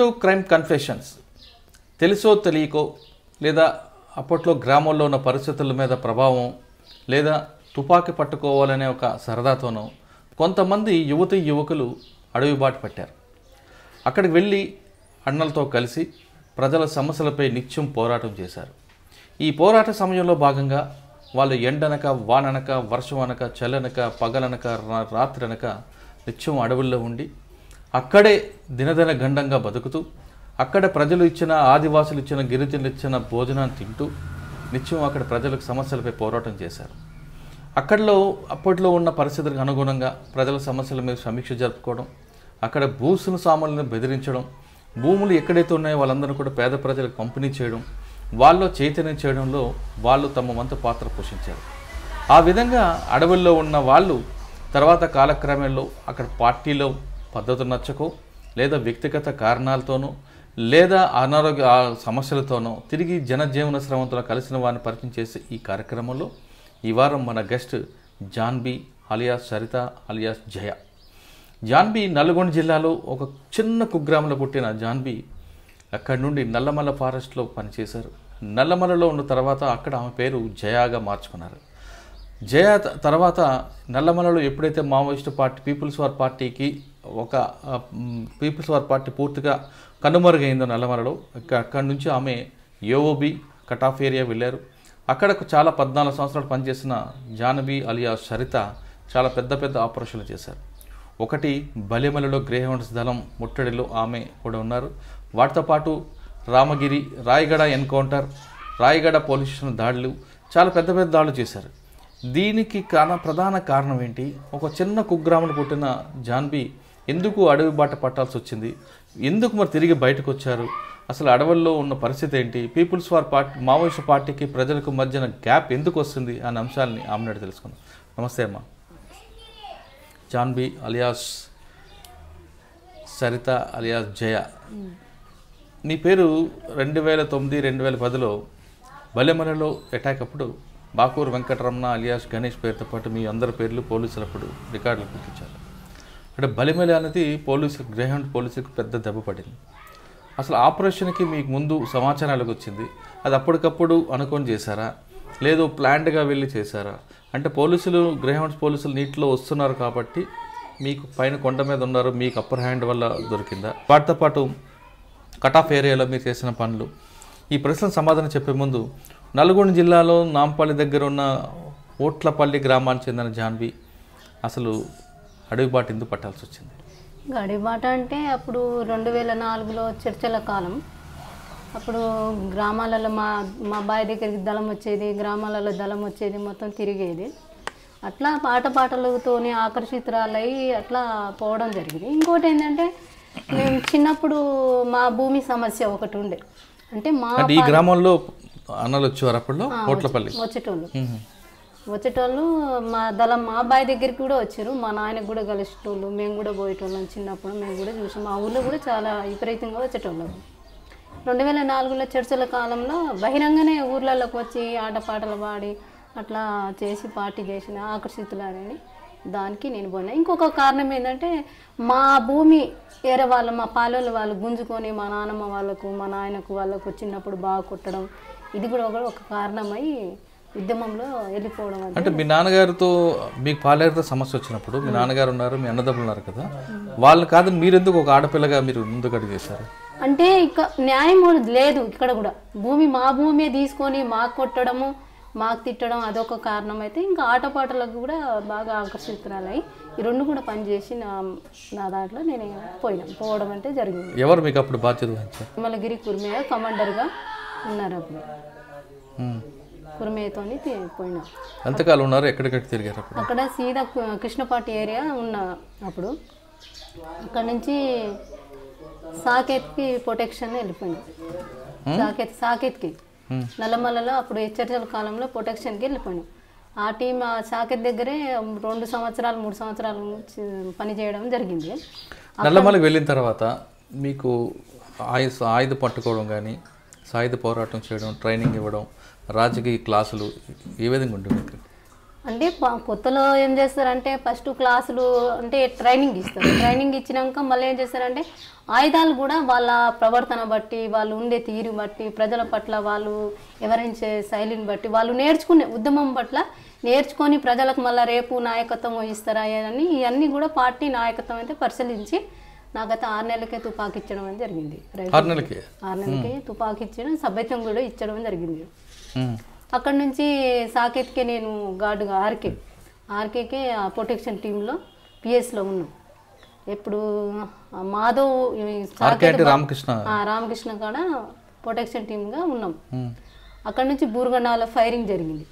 To crime confessions. తెలుసో తెలియకో లేదా అప్పట్లో గ్రామంలో ఉన్న పరిస్థితుల మీద ప్రభావం లేదా తుపాకీ పట్టుకోవాలనే ఒక సరదాతోనో కొంతమంది యువకులు అడవి బాట పట్టారు. అక్కడికి వెళ్ళి అన్నలతో కలిసి ప్రజల సమస్యలపై నిత్యం పోరాటం చేశారు. ఈ పోరాట సమయంలో భాగంగా వాళ్ళు ఎండనక వాననక వర్షం అనక చల్లనక పగలనక రాత్రనక నిత్యం అడవుల్లో ఉండి అక్కడే దినదిన గండంగా బతుకుతూ అక్కడ ప్రజలు ఇచ్చిన ఆదివాసులు ఇచ్చిన గిరిజనులు ఇచ్చిన భోజనాన్ని తింటూ నిత్యం అక్కడ ప్రజలకు సమస్యలపై పోరాటం చేశారు. అప్పట్లో ఉన్న పరిస్థితులకు అనుగుణంగా ప్రజల సమస్యల మీద సమీక్ష జరుపుకోవడం, అక్కడ భూస్వాములను బెదిరించడం, భూములు ఎక్కడైతే ఉన్నాయో వాళ్ళందరూ కూడా పేద ప్రజలకు పంపిణీ చేయడం, వాళ్ళలో చైతన్యం చేయడంలో వాళ్ళు తమ వంతు పాత్ర పోషించారు. ఆ విధంగా అడవుల్లో ఉన్న వాళ్ళు తర్వాత కాలక్రమంలో అక్కడ పార్టీలో పద్ధతులు నచ్చకో లేదా వ్యక్తిగత కారణాలతోనో లేదా అనారోగ్య సమస్యలతోనో తిరిగి జనజీవన శ్రమంతో కలిసిన వారిని పరిచయం చేసే ఈ కార్యక్రమంలో ఈ వారం మన guest Janbi alias Saritha alias Jaya. Janbi Nalgonda జిల్లాలో ఒక చిన్న కుగ్రామంలో పుట్టిన జాన్బీ అక్కడి నుండి నల్లమల్ల ఫారెస్ట్లో పనిచేశారు. నల్లమల్లలో ఉన్న తర్వాత అక్కడ ఆమె పేరు జయాగా మార్చుకున్నారు. జయ తర్వాత నల్లమల్లలో ఎప్పుడైతే మావోయిస్టు పార్టీ పీపుల్స్ వార్ పార్టీకి పీపుల్స్ వార్ పార్టీ పూర్తిగా కనుమరుగైందో నల్లమల్లలో అక్కడి నుంచి ఆమె యోఓబి కటాఫ్ ఏరియా వెళ్ళారు. అక్కడ చాలా 14 సంవత్సరాలు పనిచేసిన జాన్బీ అలియాస్ సరిత చాలా పెద్ద ఆపరేషన్లు చేశారు. ఒకటి బలిమలలో గ్రేహౌండ్స్ దళం ముట్టడిలో ఆమె కూడా ఉన్నారు. వాటితో పాటు Ramagiri Rayagada encounter, Rayagada police station దాడులు, చాలా పెద్ద దాడులు చేశారు. దీనికి ప్రధాన కారణం ఏంటి? ఒక చిన్న కుగ్రామంలో పుట్టిన జాన్బీ ఎందుకు అడవి బాట పట్టాల్సి వచ్చింది? ఎందుకు మరి తిరిగి బయటకు వచ్చారు? అసలు అడవుల్లో ఉన్న పరిస్థితి ఏంటి? పీపుల్స్ వార్ పార్టీ మావోయిస్టు పార్టీకి ప్రజలకు మధ్యన గ్యాప్ ఎందుకు వస్తుంది అనే అంశాలని ఆమె తెలుసుకుందాం. నమస్తే అమ్మా. జాన్బీ అలియాస్ సరిత అలియాస్ జయ, నీ పేరు 2009-2010లో బలిమలలో అటాక్ అప్పుడు బాకూరు వెంకటరమణ అలియాస్ గణేష్ పేరుతో పాటు మీ అందరి పేర్లు పోలీసులు అప్పుడు రికార్డులు గుర్తించారు. అంటే బలిమల అనేది గ్రేహౌండ్ పోలీసులకు పెద్ద దెబ్బ పడింది. అసలు ఆపరేషన్కి మీకు ముందు సమాచారాలకు వచ్చింది, అది అప్పటికప్పుడు అనుకొని చేశారా లేదు ప్లాన్డ్గా వెళ్ళి చేశారా? అంటే గ్రేహౌండ్స్ పోలీసులు నీటిలో వస్తున్నారు కాబట్టి మీకు పైన కొండ మీద ఉన్నారు, మీకు అప్పర్ హ్యాండ్ వల్ల దొరికిందా? వాటితో పాటు కటాఫ్ ఏరియాలో మీరు చేసిన పనులు, ఈ ప్రశ్న సమాధానం చెప్పే ముందు నల్గొండ జిల్లాలో నాంపల్లి దగ్గర ఉన్న ఓట్లపల్లి గ్రామానికి చెందిన జాన్బీ అసలు అడవి బాట ఎందుకు పట్టాల్సి వచ్చింది? అడవి బాట అంటే అప్పుడు 2004లో చర్చల కాలం. అప్పుడు గ్రామాలలో మా బావి దగ్గరికి దళం వచ్చేది, గ్రామాలలో దళం వచ్చేది, మొత్తం తిరిగేది. అట్లా పాటలతోని ఆకర్షితురాలై అట్లా పోవడం జరిగింది. ఇంకోటి ఏంటంటే మేము చిన్నప్పుడు మా భూమి సమస్య ఒకటి ఉండే, అంటే ఈ గ్రామంలో అన్నలు వచ్చేవారు అప్పుడు ఓట్లపల్లి వచ్చేటోళ్ళు మా బావి దగ్గరికి కూడా వచ్చారు. మా నాయనకు కూడా కలిసేటోళ్ళు, మేము కూడా పోయేటోళ్ళం. చిన్నప్పుడు మేము కూడా చూసాం. మా ఊళ్ళో కూడా చాలా విపరీతంగా వచ్చేటోళ్ళం. 2004లో చర్చల కాలంలో బహిరంగనే ఊర్లలోకి వచ్చి ఆటపాటలు పాడి అట్లా చేసి పార్టీ చేసిన ఆకర్షితులని దానికి నేను పోయినా. ఇంకొక కారణం ఏంటంటే మా భూమి వేరే మా పాలోళ్ళ వాళ్ళు గుంజుకొని మా నాన్నమ్మ వాళ్ళకు మా నాయనకు వాళ్ళకు చిన్నప్పుడు బాగా కొట్టడం, ఇది కూడా ఒక కారణమై ఉద్యమంలో వెళ్ళిపోవడం. అంటే మీ నాన్నగారితో మీకు పాలేరుతో సమస్య వచ్చినప్పుడు మీ నాన్నగారు ఉన్నారు, మీ అన్నదమ్ములు ఉన్నారు కదా, వాళ్ళు కాదు మీరెందుకు ఒక ఆడపిల్లగా మీరు ముందుకు అడుగు చేశారు? అంటే ఇక న్యాయం లేదు. ఇక్కడ కూడా మా భూమి తీసుకొని మాకు కొట్టడము, మాకు తిట్టడం అదొక కారణం. అయితే ఇంకా ఆటపాటలకు కూడా బాగా ఆకర్షితురాలై ఈ రెండు కూడా పనిచేసి నా దాంట్లో నేను పోవడం అంటే జరిగింది. ఎవరు మీకు అప్పుడు బాధ్యత వహించారు? తిరుమలగిరి కుర్మయ్య కమాండర్గా ఉన్నారు. అప్పుడు కుర్మయ్యతో పోయినా. ఎంతకాలం ఉన్నారు? ఎక్కడికక్కడ తిరిగారు? అక్కడ సీదా కృష్ణపాటి ఏరియా ఉన్న అప్పుడు అక్కడ నుంచి సాకేత్కి ప్రొటెక్షన్ వెళ్ళిపోయినా. సాకేత్కి నల్లమల్లలో అప్పుడు చర్చల కాలంలో ప్రొటెక్షన్కి వెళ్ళిపోయినాం. ఆ టీం సాకేత్ దగ్గరే 2 సంవత్సరాలు 3 సంవత్సరాలు పనిచేయడం జరిగింది. నల్లమల్లికి వెళ్ళిన తర్వాత మీకు ఆయుధ పట్టుకోవడం కానీ, సాయుధ పోరాటం చేయడం, ట్రైనింగ్ ఇవ్వడం, రాజకీయ క్లాసులు ఏ విధంగా ఉంటుంది? అంటే కొత్తలో ఏం చేస్తారంటే ఫస్ట్ క్లాసులు అంటే ట్రైనింగ్ ఇస్తారు. ట్రైనింగ్ ఇచ్చినాక మళ్ళీ ఏం చేస్తారంటే ఆయుధాలు కూడా వాళ్ళ ప్రవర్తన బట్టి, వాళ్ళు ఉండే తీరు బట్టి, ప్రజల పట్ల వాళ్ళు వివరించే శైలిని బట్టి, వాళ్ళు నేర్చుకునే ఉద్యమం పట్ల నేర్చుకొని ప్రజలకు మళ్ళీ రేపు నాయకత్వం వహిస్తారా అని ఇవన్నీ కూడా పార్టీ నాయకత్వం అయితే పరిశీలించి నాకైతే 6 నెలలకే తుపాకీ ఇచ్చడం అని జరిగింది. 6 నెలలకే తుపాకీ ఇచ్చడం, సభ్యత్వం కూడా ఇచ్చడం జరిగింది. అక్కడ నుంచి సాకేత్కే నేను గార్డుగా ఆర్కేకే ప్రొటెక్షన్ టీంలో పిఎస్లో ఉన్నాం. ఎప్పుడు మాధవ్ రామకృష్ణ కాడ ప్రొటెక్షన్ టీమ్గా ఉన్నాం. అక్కడ నుంచి బూర్గొండాల ఫైరింగ్ జరిగింది.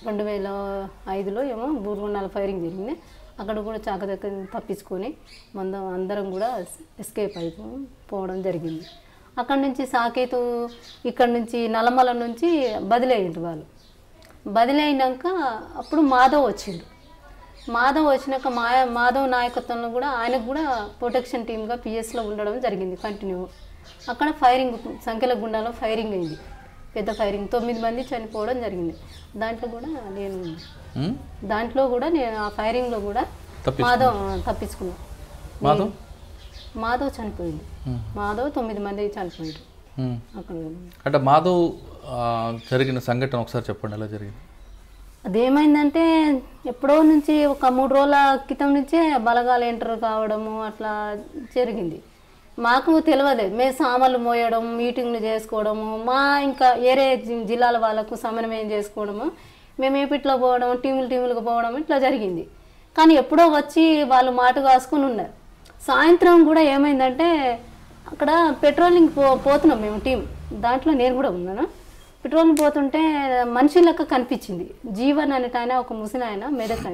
2005లో ఏమో బూర్గొండాల ఫైరింగ్ జరిగింది. అక్కడ కూడా చాకచక్య తప్పించుకొని అందరం కూడా ఎస్కేప్ అయిపోవడం జరిగింది. అక్కడ నుంచి సాకేతు ఇక్కడ నుంచి నల్లమల నుంచి బదిలీ అయ్యింది. వాళ్ళు బదిలీ అయినాక అప్పుడు మాధవ్ వచ్చిండు. మాధవ్ వచ్చినాక మాధవ్ నాయకత్వంలో కూడా ఆయనకు కూడా ప్రొటెక్షన్ టీమ్గా పిఎస్లో ఉండడం జరిగింది కంటిన్యూ. అక్కడ ఫైరింగ్ సంఖ్యల గుండాలో ఫైరింగ్ అయింది, పెద్ద ఫైరింగ్, 9 మంది చనిపోవడం జరిగింది. దాంట్లో కూడా నేను ఆ ఫైరింగ్లో కూడా మాధవ్ తప్పించుకున్నాను. మాధవ్ చనిపోయింది. 9 మంది చనిపోయారు అక్కడ. అంటే మాధవ్ జరిగిన సంఘటన ఒకసారి చెప్పండి, ఎలా జరిగింది? అదేమైందంటే ఎప్పుడో నుంచి ఒక 3 రోజుల క్రితం నుంచే బలగాలు ఎంటర్ కావడము అట్లా జరిగింది. మాకు తెలియదు. మేము సామాన్లు మోయడం, మీటింగ్లు చేసుకోవడము, మా ఇంకా వేరే జిల్లాల వాళ్ళకు సమన్వయం చేసుకోవడము, మేము ఏపిట్లో పోవడం, టీములుగా పోవడం ఇట్లా జరిగింది. కానీ ఎప్పుడో వచ్చి వాళ్ళు మాట కాసుకొని ఉన్నారు. సాయంత్రం కూడా ఏమైందంటే అక్కడ పెట్రోలింగ్ పోతున్నాం మేము టీం, దాంట్లో నేను కూడా ఉన్నాను. పెట్రోలింగ్ పోతుంటే మనిషి లెక్క కనిపించింది. జీవన్ అనేట ఆయన, ఒక ముసలి ఆయన, మెదక్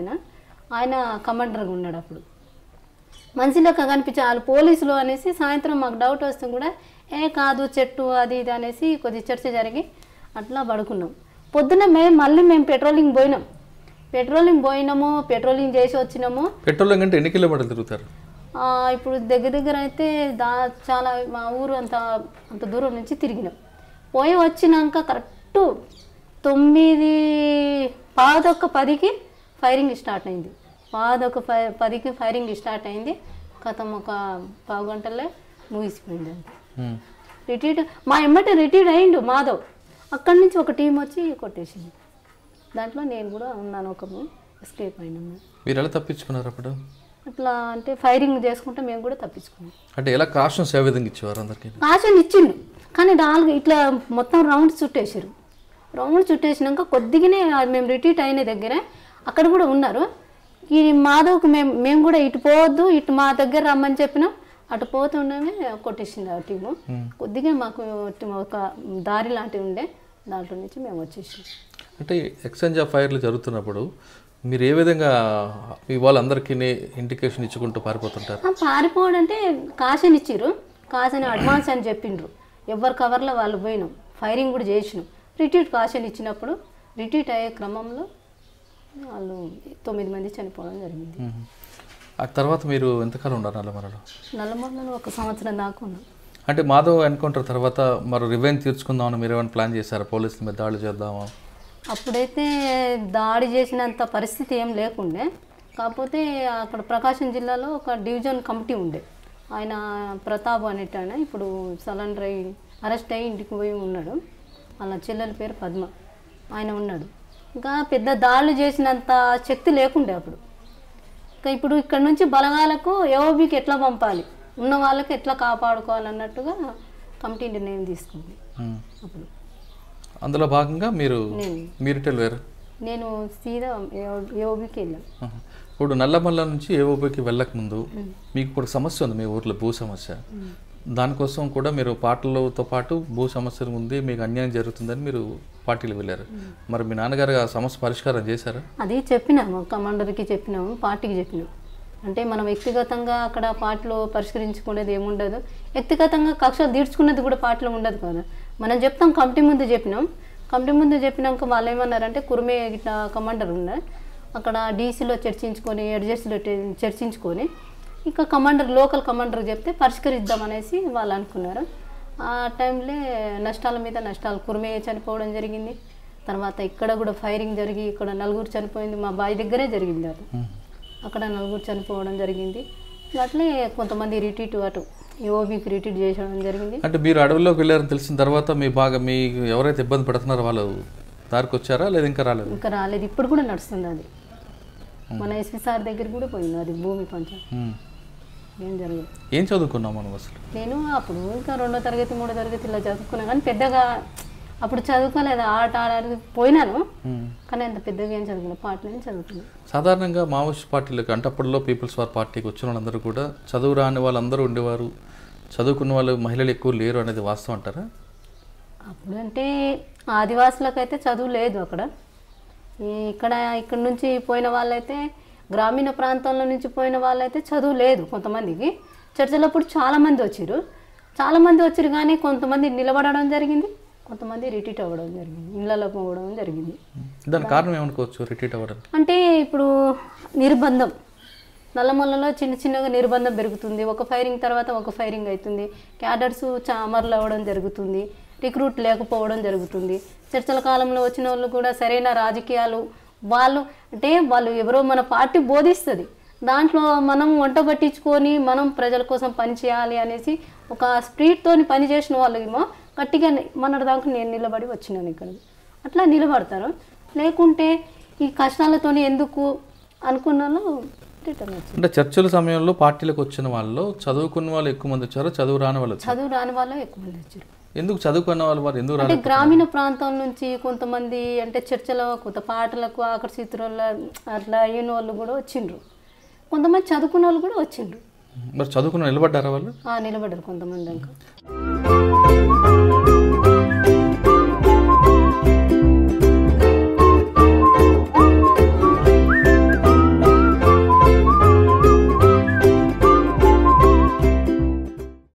ఆయన కమాండర్గా ఉన్నాడు. అప్పుడు మనిషి లెక్క కనిపించి వాళ్ళు పోలీసులు అనేసి సాయంత్రం మాకు డౌట్ వస్తే కూడా కాదు చెట్టు అది ఇది అనేసి కొద్ది చర్చ జరిగి అట్లా పడుకున్నాం. పొద్దున్న మేము పెట్రోలింగ్ పోయినాము, పెట్రోలింగ్ చేసి వచ్చినాము. పెట్రోలింగ్ అంటే ఎన్ని కిలోమీటర్లు తిరుగుతారు? ఇప్పుడు దగ్గర అయితే చాలా మా ఊరు అంత దూరం నుంచి తిరిగినాం. పోయి వచ్చినాక కరెక్ట్ 9:10కి ఫైరింగ్ స్టార్ట్ అయింది. 10:10కి ఫైరింగ్ స్టార్ట్ అయింది. కథం ఒక 15 గంటలే ముగిసిపోయింది. రిట్రీట్ మా ఎమ్మటే రిట్రీట్ అయిండు మాధవ్. అక్కడి నుంచి ఒక టీం వచ్చి కొట్టేసింది. దాంట్లో నేను కూడా ఉన్నాను, ఒక ఎస్కేప్ అయినాము. మీరు ఎలా తప్పించుకున్నారు అప్పుడు? అట్లా అంటే ఫైరింగ్ చేసుకుంటే మేము కూడా తప్పించుకున్నాం. అంటే ఎలా కాషన్స్ ఏ విధంగా ఇచ్చేవారు? అందరికీ కాషన్ ఇచ్చిండు, కానీ ఇట్లా మొత్తం రౌండ్ చుట్టేసారు. రౌండ్ చుట్టేసినాక కొద్దిగానే మేము రిట్రీట్ అయిన దగ్గర అక్కడ కూడా ఉన్నారు. ఈ మాధవ్కి మేము కూడా ఇటు పోవద్దు, ఇటు మా దగ్గర రమ్మని చెప్పినాం. అటు పోతుండగానే కొట్టేసింది ఆ టీము. కొద్దిగా మాకు ఒక దారి లాంటివి ఉండే, దాంట్లో నుంచి మేము వచ్చేసాం. అంటే ఎక్స్చేంజ్ ఆఫ్ ఫైర్లు జరుగుతున్నప్పుడు మీరు ఏ విధంగా మీ వాళ్ళందరికీ ఇండికేషన్ ఇచ్చుకుంటూ పారిపోతుంటారు? పారిపోవడం అంటే కాషన్ ఇచ్చిర్రు, కాషన్ అడ్వాన్స్ అని చెప్పిండ్రు. ఎవరి కవర్లో వాళ్ళు పోయినాం, ఫైరింగ్ కూడా చేసినాం. రిట్రీట్ కాషన్ ఇచ్చినప్పుడు రిట్రీట్ అయ్యే క్రమంలో వాళ్ళు 9 మంది చనిపోవడం జరిగింది. ఆ తర్వాత మీరు ఎంతకాలం ఉన్నారు నల్లమలలో? 1 సంవత్సరం దాకా ఉన్నాం. అంటే మాధవ్ ఎన్కౌంటర్ తర్వాత మరి రివెంజ్ తీర్చుకుందామని మీరు ఏమైనా ప్లాన్ చేశారా? పోలీసుల మీద దాడులు చేద్దామా? అప్పుడైతే దాడి చేసినంత పరిస్థితి ఏం లేకుండే. కాకపోతే అక్కడ ప్రకాశం జిల్లాలో ఒక డివిజన్ కమిటీ ఉండే, ఆయన ప్రతాప్ అనేట ఆయన ఇప్పుడు సరెండర్ అయ్యి అరెస్ట్ అయ్యి ఇంటికి పోయి ఉన్నాడు. వాళ్ళ చెల్లెల పేరు పద్మ, ఆయన ఉన్నాడు. ఇంకా పెద్ద దాడులు చేసినంత శక్తి లేకుండే అప్పుడు. ఇంకా ఇప్పుడు ఇక్కడ నుంచి బలగాలకు ఏఓబీకి ఎట్లా పంపాలి, ఉన్న వాళ్ళకి ఎట్లా కాపాడుకోవాలన్నట్టుగా కమిటీ నిర్ణయం తీసుకుంది. అప్పుడు అందులో భాగంగా మీరు వెళ్ళారు? నేను సీదా ఏఓబీకి వెళ్ళాను. ఇప్పుడు నల్లమల్ల నుంచి ఏఓబీకి వెళ్ళక ముందు మీకు ఇప్పుడు సమస్య ఉంది మీ ఊర్లో, భూ సమస్య. దానికోసం కూడా మీరు పార్టీలతో పాటు భూ సమస్యలు ఉంది, మీకు అన్యాయం జరుగుతుందని మీరు పార్టీలు వెళ్ళారు. మరి మీ నాన్నగారు ఆ సమస్య పరిష్కారం చేశారా? అది చెప్పినాము, కమాండర్కి చెప్పినాము, పార్టీకి చెప్పినాము. అంటే మనం వ్యక్తిగతంగా అక్కడ పార్టీలో పరిష్కరించుకునేది ఏముండదు, వ్యక్తిగతంగా కక్షలు తీర్చుకునేది కూడా పార్టీలో ఉండదు కదా. మనం చెప్తాం, కమిటీ ముందు చెప్పినాం. కమిటీ ముందు చెప్పినాక వాళ్ళు ఏమన్నారంటే కుర్మే ఇట్లా కమాండర్ ఉన్నారు, అక్కడ డీసీలో చర్చించుకొని ఎడ్జెస్లో చర్చించుకొని ఇంకా లోకల్ కమాండర్ చెప్తే పరిష్కరిద్దామనేసి వాళ్ళు అనుకున్నారు. ఆ టైంలో నష్టాల మీద నష్టాలు, కుర్మే చనిపోవడం జరిగింది, తర్వాత ఇక్కడ కూడా ఫైరింగ్ జరిగి ఇక్కడ నలుగురు చనిపోయింది, మా బావి దగ్గరే జరిగింది అది. అక్కడ నలుగురు చనిపోవడం జరిగింది. అట్లే కొంతమంది రిట్రీట్ అటు ఓబీకి రిట్రీట్ చేయడం జరిగింది. అంటే మీరు అడవుల్లోకి వెళ్ళారని తెలిసిన తర్వాత మీ ఎవరైతే ఇబ్బంది పడుతున్నారో వాళ్ళు దారికి వచ్చారా లేదా ఇంకా రాలేదు? ఇంకా రాలేదు, ఇప్పుడు కూడా నడుస్తుంది అది. మన ఎస్పీ సార్ దగ్గర కూడా పోయింది అది భూమి పంచం. ఏం జరిగింది? ఏం చదువుకున్నాం మనం అసలు? నేను అప్పుడు ఇంకా 2వ తరగతి 3వ తరగతి ఇలా చదువుకున్నాను, కానీ పెద్దగా అప్పుడు చదువుకోలేదు. ఆట ఆడడానికి పోయినాను, కానీ అంత పెద్దగా ఏం చదువుకున్నాను, పాటలు చదువుకున్నాను. సాధారణంగా మావోయిస్ట్ పార్టీలకు అంటే అప్పట్లో పీపుల్స్ వార్ పార్టీకి వచ్చిన వాళ్ళందరూ కూడా చదువు రాని వాళ్ళందరూ ఉండేవారు, చదువుకున్న వాళ్ళు మహిళలు ఎక్కువ లేరు అనేది వాస్తవం అంటారా? అప్పుడు అంటే ఆదివాసులకైతే చదువు లేదు అక్కడ. ఇక్కడ నుంచి పోయిన వాళ్ళైతే, గ్రామీణ ప్రాంతాల నుంచి పోయిన వాళ్ళైతే చదువు లేదు కొంతమందికి. చర్చలప్పుడు చాలామంది వచ్చారు కానీ కొంతమంది నిలబడడం జరిగింది, కొంతమంది రిట్రీట్ అవ్వడం జరిగింది, ఇళ్ళలో పోవడం జరిగింది. దాని కారణం ఏమనుకోవచ్చు రిట్రీట్ అవ్వడం అంటే? ఇప్పుడు నిర్బంధం, నల్లమల్లలో చిన్నగా నిర్బంధం పెరుగుతుంది. ఒక ఫైరింగ్ తర్వాత ఒక ఫైరింగ్ అవుతుంది, క్యాడర్స్ అమరులు అవ్వడం జరుగుతుంది, రిక్రూట్ లేకపోవడం జరుగుతుంది. చర్చల కాలంలో వచ్చిన వాళ్ళు కూడా సరైన రాజకీయాలు వాళ్ళు ఎవరో మన పార్టీ బోధిస్తుంది, దాంట్లో మనం వంట పట్టించుకొని మనం ప్రజల కోసం పనిచేయాలి అనేసి ఒక స్పిరిట్తోని పనిచేసిన వాళ్ళు ఏమో గట్టిగా మొన్నటి దాకా నేను నిలబడి వచ్చినాను ఇక్కడ. అట్లా నిలబడతారు, లేకుంటే ఈ కష్టాలతోని ఎందుకు అనుకున్న వాళ్ళు రిటర్న్ వచ్చారు. అంటే చర్చల సమయంలో పార్టీలకు వచ్చిన వాళ్ళు చదువుకున్న వాళ్ళు ఎక్కువ మంది వచ్చారు, చదువు రాని వాళ్ళు ఎక్కువ మంది వచ్చారు. ఎందుకు చదువుకున్న వాళ్ళు ఎందుకు అంటే గ్రామీణ ప్రాంతం నుంచి కొంతమంది అంటే చర్చలో కొంత పాటలకు ఆకర్షితుల అట్లా అయిన వాళ్ళు కూడా వచ్చిండ్రు, కొంతమంది చదువుకున్న వాళ్ళు కూడా వచ్చిండ్రు. మరి చదువుకున్న నిలబడ్డారా వాళ్ళు? నిలబడ్డారు కొంతమంది. ఇంకా